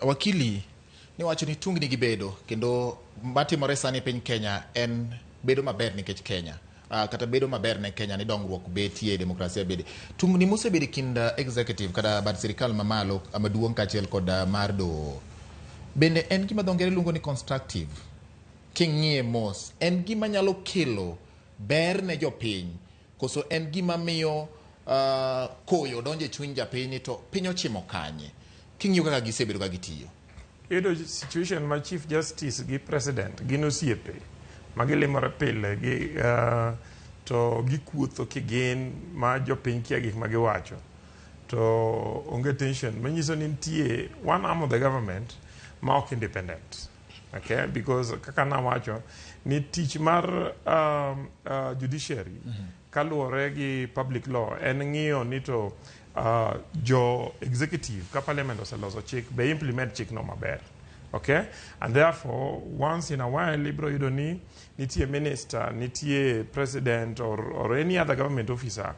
Wakili ni wacho ni tungni gi bedo kendo matimore sani e piny Kenya en bedo maber nikech Kenya. Kata bedo maber ne Kenya ni dongruok betie, demokrasia bede. Tungni mosebedo kind executive kada bad sirikal mamalo maduong' kaachiel kod mar doho. Bende en gima dho ngere luongo ni constructive. King'iye mos, en gima nyalo kelo ber ne jopiny, koso en gima miyo koyo donje chuny japiny to piny ochimo kanye. King'iyo kaka gisebedo ka gitiyo. Iyudo situation ma Chief Justice gi President gin osiepe ma gilimore pile to gikuotho kigin ma jopiny kia gik ma giwacho to onge tension manyiso ni nitie one arm of the government ma ok independent, okay? Because kaka nawacho ni tich mar judiciary kaluwore gi public law en ng'iyo ni to jo executive ka parliament oseloso chik be implement chik no maber, okay? And therefore once in a while libro yudo ni nitie minister, nitie president or any other government officer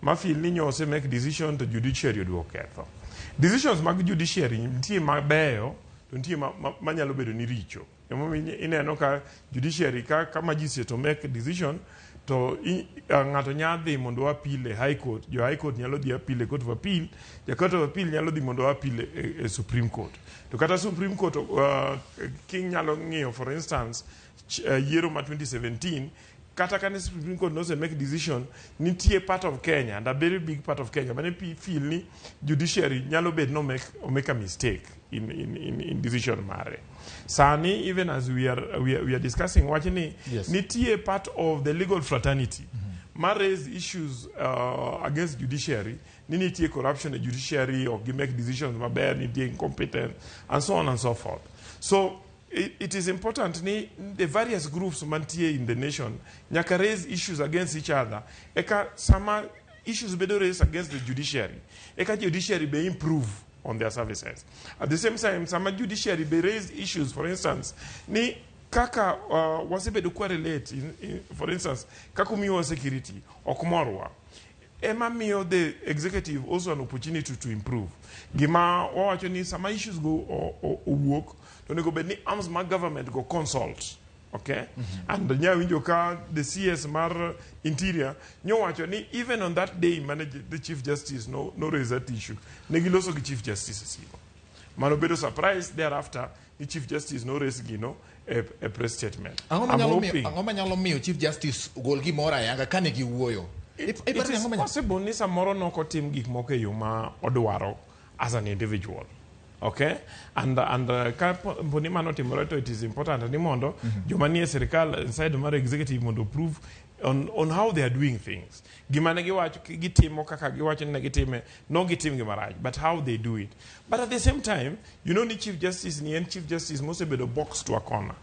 ma feel ni nyose make decision to judiciary oduok ketho. Decisions mag judiciary nitie mabeyo to nitie manyalo bedo ni richo. Ineno ka judiciary ka magistrate to make decision to ng'ato nyadhi mondo apile high court, jo high court nyalo dhi apile court of appeal, ja court of appeal nyalo dhi mondo apile e Supreme Court. To kata Supreme Court king nyalo ng'iyo for instance yiero ma 2017 kata kane Supreme Court knows make decision nitie part of Kenya and a very big part of Kenya mane feel ni judiciary nyalo bed no make a mistake in decision mare. Sani, even as we are discussing watching yes. Nitie part of the legal fraternity ma raise issues against judiciary, nitie corruption in judiciary or make decisions maber, nitie incompetence and so on and so forth. So it is important ni the various groups mantie in the nation nyaka raise issues against each other. Eka sama issues bedo raised against the judiciary, eka judiciary be improve on their services. At the same time, some judiciary be raised issues, for instance, ni kaka wasebedo kwa relate, for instance, kakumiwa security, okumorwa. Ema miyo the executive also an opportunity to improve. Gima wawacho ni some issues go work, to nego bed ni arms ma government go consult. Okay? And winjo ka the CS mar interior nyo wacho ni even on that day manage the Chief Justice no raise that issue. Negiloso gi Chief Justice siko. Mano bedo surprise thereafter the Chief Justice no raise gino a press statement. Ang'o manyalo miyo Chief Justice gol gimora yanga kane giwuoyo? It is possible ni samoro noko tim gik moko e yo ma odwaro as an individual. Okay? And poni mano timore to it is important ni mondo joma nie serikal inside mar executive mondo prove on how they are doing things. Gima ne giwacho gitimo kaka giwacho ne gitime no gitim gimarach, but how they do it. But at the same time, you know ni Chief Justice ni en Chief Justice must be the box to a corner.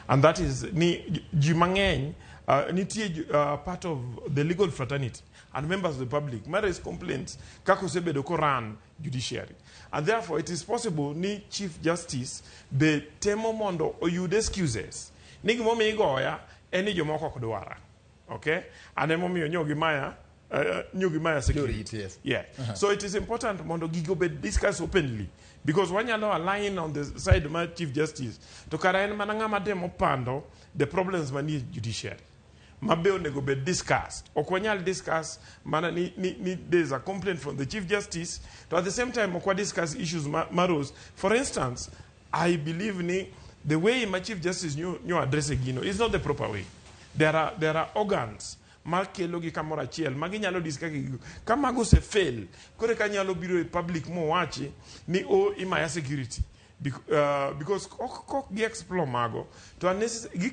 And that is ni jimangeny nitie part of the legal fraternity and members of the public ma raise complaints kako sebedo ko run judiciary. And therefore it is possible ni Chief Justice be temo mondo oyude excuses. Ni gimomi igoya eni jomoko ok dwara. Okay? And emomiyo nyogi maya security. Yes. Yeah. So it is important mondo gigo be discuss openly. Because when you know align on the side of my Chief Justice, to kara en manangama demo pando the problems mani judiciary. Mabeo nego be discussed. Okwanyal discuss mana ni there's a complaint from the Chief Justice. To at the same time okwa discuss issues maros. For instance, I believe ni the way my Chief Justice new addressing is not the proper way. There are organs makelo gi kamora chiel maginyalo discuss kama go se fail kore kanyalo biro e public mo wachi ni imaya security because kok gi explore mago to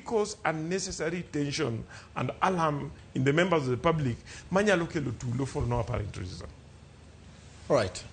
cause unnecessary tension and alarm in the members of the public manyalo kelo tulo for no apparent reason. All right.